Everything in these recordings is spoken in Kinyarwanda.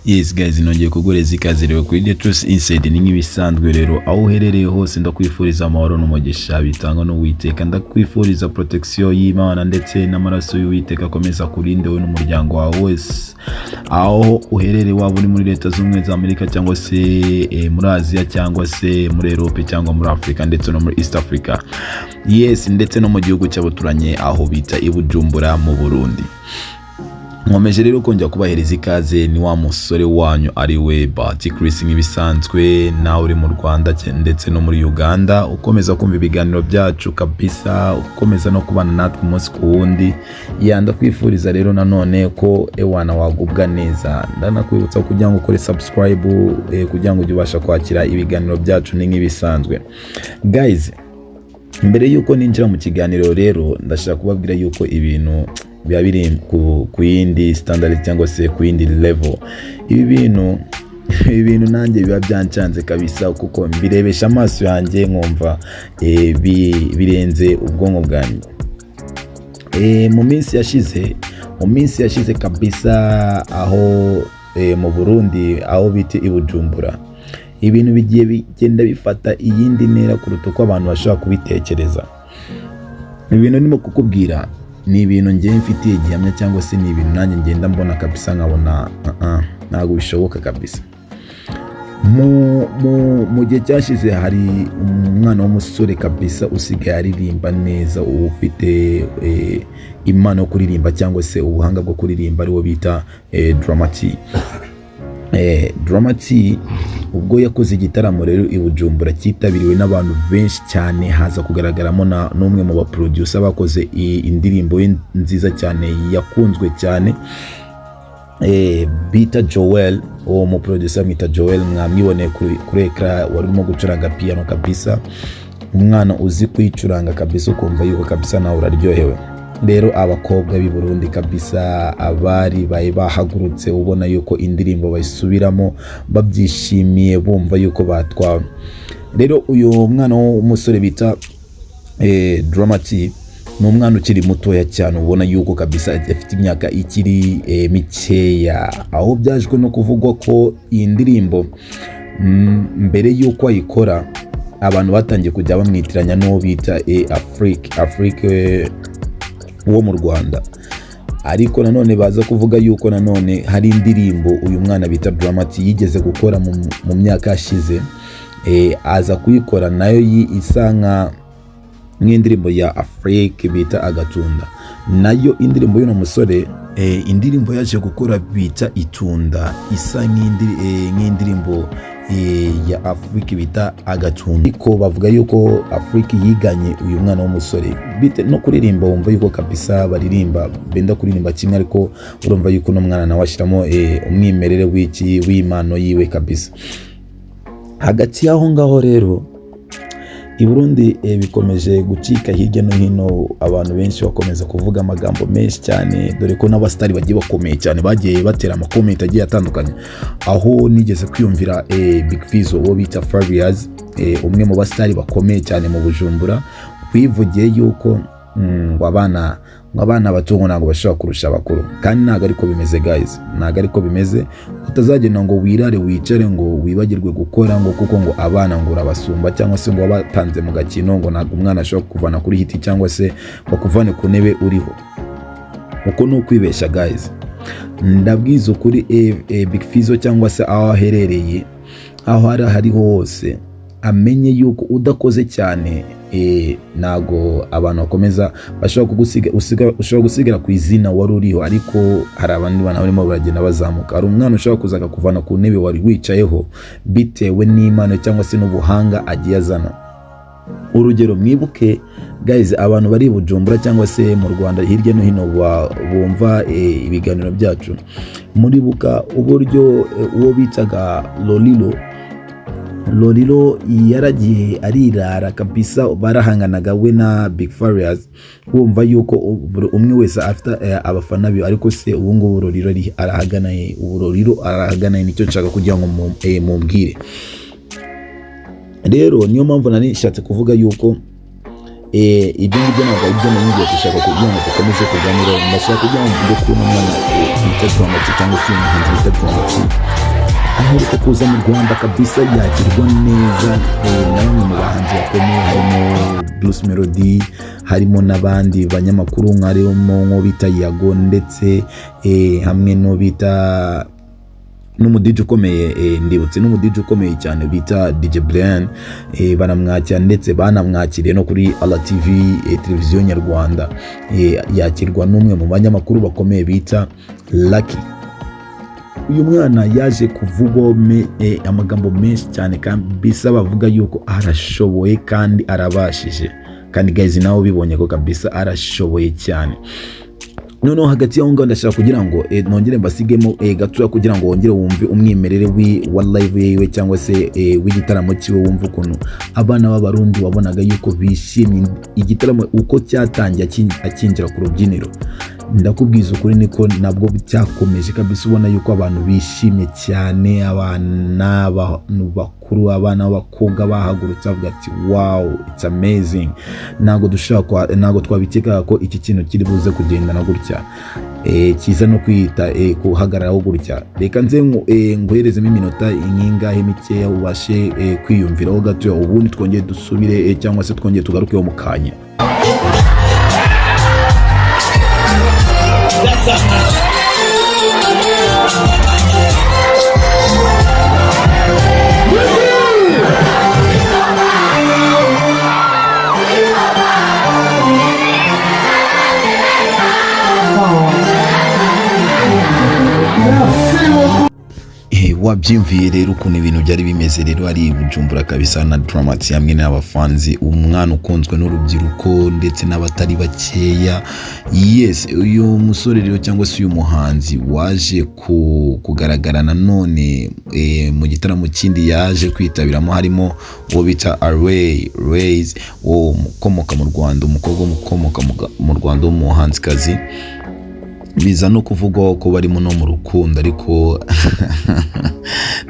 Yes guys, nongeye kugureza ikaze rero kuri The Truth Inside. Ni nk'ibisanzwe rero aho uherereye hose ndakwifuriza amahoro n'umugisha bitangwa n'Uwiteka, ndakwifuriza protection y'Imana ndetse n'amaraso y'Uwiteka akomeza kurinde we n'umuryango wawe wese aho uherereye, waba uri muri Leta z'Ubumwe za Amerika cyangwa se muri Aziya cyangwa se muri Europe cyangwa muri Afrika ndetse no muri East Africa, yes, ndetse no mu gihugu cy'abaturanye aho bita Bujumbura mu Burundi. Nkomeje rero kongera kubahereza ikaze, ni wa musore wanyu ari we Bahati Chris nk'ibisanzwe, nawe uri mu Rwanda ndetse no muri Uganda, ukomeza kumva ibiganiro byacu kabisa, ukomeza no kubana natwe umunsi ku wundi. Ndakwifuriza rero nanone ko ewana wagubwa neza, ndanakwibutsa kugira ngo ukore subscribe kugira ngo ujye ubasha kwakira ibiganiro byacu ni nk'ibisanzwe. Guys, mbere yuko ninjira mu kiganiro rero ndashaka kubabwira yuko ibintu biba biri ku yindi standard cyangwa se ku yindi level. Ibi bintu nanjye biba byancanze kabisa, kuko mbirebesha amaso yanjye nkumva birenze ubwonko bwanjye. Mu minsi yashize kabisa, aho mu Burundi aho bita Bujumbura, ibintu bigiye bigenda bifata iyindi ntera kuruta uko abantu bashobora kubitekereza. Ibintu ndimo kukubwira ni ibintu ngiye mfitiye gihamya cyangwa se ni ibintu nanjye ngenda mbona kabisa nkabona ntabwo bishoboka kabisa. Mu gihe cyashize hari umwana w'umusore kabisa usigaye aririmba neza, ufite impano yo kuririmba cyangwa se ubuhanga bwo kuririmba, ariwo bita Dramati. Ubwo yakoze igitaramo rero Bujumbura cyitabiriwe n'abantu benshi cyane, haza kugaragaramo n'umwe mu baproducer bakoze indirimbo nziza cyane yakunzwe cyane, bita Joel. Uwo mu producer mwita Joel, mwamwiboneye kuri ekra, warimo gucuranga piano kabisa, umwana uzi kwicuranga kabisa, ukumva yuko kabisa nawe uraryohewe. Rero abakobwa b'i Burundi kabisa, abari bahagurutse, ubona yuko indirimbo bayisubiramo babyishimiye, bumva yuko batwawe. Rero uyu mwana w'umusore bita Dramati ni umwana ukiri mutoya cyane, ubona yuko kabisa afite imyaka ikiri mikeya, aho byajwe no kuvugwa ko iyi ndirimbo mbere yuko ayikora abantu batangiye kujya bamwitiranya n'uwo bita Afrique wo mu Rwanda. Ariko nanone baza kuvuga yuko nanone hari indirimbo uyu mwana bita Dramati yigeze gukora mu myaka yashize, aza kuyikora nayo isa nk'indirimbo ya Afrique bita Agatunda. Nayo indirimbo y'uno musore, indirimbo yaje gukora bita Itunda, isa nk'indirimbo ya Afrique bita Agatunda. Ariko bavuga yuko Afrique yiganye uyu mwana w'umusore bite no kuririmba, wumva yuko kabisa baririmba benda kuririmba kimwe, ariko urumva yuko no mwana nawe ashiramo umwimerere w'imano yiwe kabisa. Hagati yaho ngaho rero i Burundi bikomeje gucika hirya no hino, abantu benshi bakomeza kuvuga amagambo menshi cyane, dore ko n'abastari bagiye bakomeye cyane bagiye batera amakomenti agiye atandukanye. Aho nigeze kwiyumvira Big Fizzo, uwo bita Farious, umwe mu bastari bakomeye cyane mu Bujumbura, wivugiye yuko abana bato ntabwo bashobora kurusha abakuru. Kandi ntabwo ariko bimeze guys, ntabwo ariko bimeze. Utazagenda ngo wirare wicare ngo wibagirwe gukora ngo kuko ngo abana ngo urabasumba, cyangwa se ngo wabatanze mu gakino ngo ntabwo umwana ashobora kuvana kuri hiti cyangwa se bakuvane ku ntebe uriho. Uko ni ukwibesha guys. Ndabwiza ukuri Big Fizzo cyangwa se aho aherereye, aho hariho hose, amenye yuko udakoze cyane nago abantu bakomeza bashobora ushobora gusigara ku izina wari uriho, ariko hari abandi bana barimo baragenda bazamuka. Hari umwana ushobora kuzaga kuvana ku ntebe wari wicayeho bitewe n'imano cyangwa se n'ubuhanga agiye azana. Urugero mwibuke guys, abantu bari Bujumbura cyangwa se mu Rwanda hirya no hino bumva ibiganiro byacu, muribuka uburyo uwo bitaga Lolilo yaragiye arirara kabisa, barahanganaga we na Big Farious, wumva yuko umwe wese afite abafana be, ariko se ubu ngubu Lolilo arahaganaye, nicyo nshaka kugira ngo mumbwire. Rero niyo mpamvu nari nshatse kuvuga yuko ibyo ngibyo ntabwo ari byo ngiye gushaka kugira ngo dukomeze kuganira. Ndashaka kugira ngo mvuge ko n'umwana bita Dramati cyangwa se umuhanzi bita Dramati aheruka kuza mu Rwanda kabisa, yakirwa neza na bamwe mu bahanzi bakomeye, harimo Bruce Melody, harimo n'abandi banyamakuru nko bita Yago, ndetse hamwe no bita n'umudije ukomeye, ndibutse n'umudije ukomeye cyane bita DJ Brian, baramwakira ndetse banamwakiriye no kuri RTV televiziyo nyarwanda. Yakirwa n'umwe mu banyamakuru bakomeye bita Lucky. Uyu mwana yaje kuvugwa amagambo menshi cyane kabisa, bavuga yuko arashoboye kandi arabashije, kandi guys nawe bibonye ko kabisa arashoboye cyane. Noneho hagati y'aho ngaho ndashaka kugira ngo nongere mbasigemo gatoya kugira ngo wongere wumve umwimerere wa live yiwe cyangwa se w'igitaramo cyiwe, wumve ukuntu abana b'abarundi wabonaga yuko bishimye igitaramo uko cyatangiye akinjira ku rubyiniro. Ndakubwiza ukuri niko nabwo cyakomeje kabisa, ubona yuko abantu bishimye cyane, abana bakuru, abana b'abakobwa bahagurutse bavuga ati wow, it's amazing. Ntago twabikeka ko iki kintu kiri buze kugendana gutya, kiza no kwita kuhagararaho gutya. Reka nze nguherezemo iminota inkingahe mikeya ubashe kwiyumviraho gato, ubundi twongeye dusubire cyangwa se twongeye tugarukeho mu kanya. Wabyimviye rero ukuntu ibintu byari bimeze rero ari Bujumbura kabisa na Dramati hamwe n'abafanzi, umwana ukunzwe n'urubyiruko ndetse n'abatari bakeya. Yes, uyu musore rero cyangwa se uyu muhanzi waje kugaragara nanone mu gitaramo kindi yaje kwitabiramo, harimo uwo bita Arays, wo mukomoka mu Rwanda, umukobwa mukomoka mu Rwanda w'umuhanzikazi. Biza no kuvugwa ko barimo no mu rukundo, ariko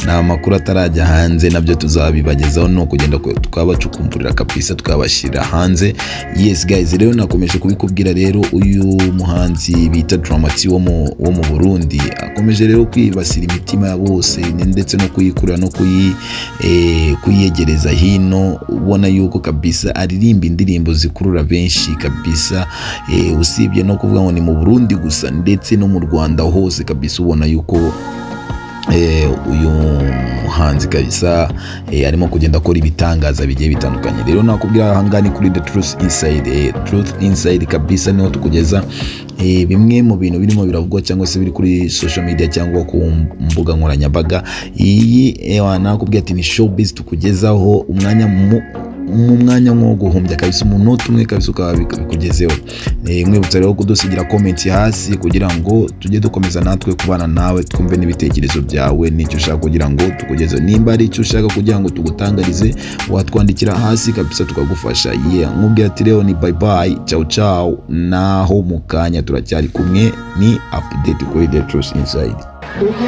nta makuru atarajya hanze, nabyo tuzabibagezaho no kugenda tukabacukumburira kabisa tukabashira hanze. Yes guys, rero nakomeje kubikubwira rero uyu muhanzi bita Dramati wo mu Burundi akomeje rero kwibasira imitima ya bose ndetse no kuyikurura no kuyegereza hino, ubona yuko kabisa aririmba indirimbo zikurura benshi kabisa, usibye no kuvuga ngo ni mu Burundi gusa ndetse no mu Rwanda hose kabisa, ubona yuko uyu muhanzi kabisa arimo kugenda akora ibitangaza bigiye bitandukanye. Rero nakubwira ahangani kuri The Truth Inside kabisa, niho tukugeza bimwe mu bintu birimo biravugwa cyangwa se biri kuri social media cyangwa ku mbuga nkoranyambaga. Iyi nakubwira ati ni showbiz tukugezaho umwanya nko guhumbya kabisa umunota umwe kabisa ukaba bikugezeho. Mwibutsa rero kudusigira comment hasi kugira ngo tujye dukomeza natwe kubana nawe, twumve n'ibitekerezo byawe n'icyo ushaka kugira ngo tukugezeho. Nimba ari icyo ushaka kugira ngo tugutangarize, watwandikira hasi kabisa tukagufasha. Nkubwira ati rero ni bye bye, ciao naho mukanya turacyari kumwe, ni update kuri The Truth Inside. If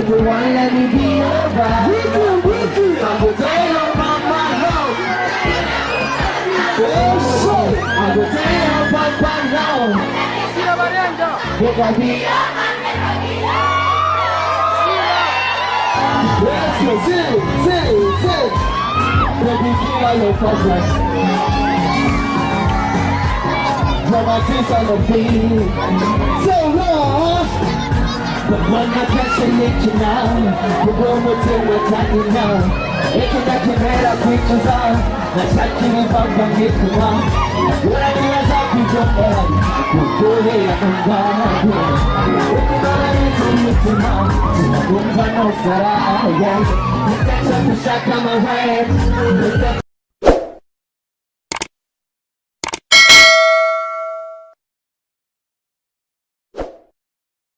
you want let me be your bride, we do. I'm gonna tell you about my love. Oh shit, I'm gonna tell you about my love. You're gonna be yes, sit. Let me feel like your focus. From my face on the beat. So long. But when I catch you now, we're going to do what's happening now. It's that you made up pictures on. Let's not give it up and get to one. What I do is I'll be your head. We'll go here and go on. We're going to do it tomorrow. I'm going to no Sarah, yes. Let's take some shot on my head. Let's take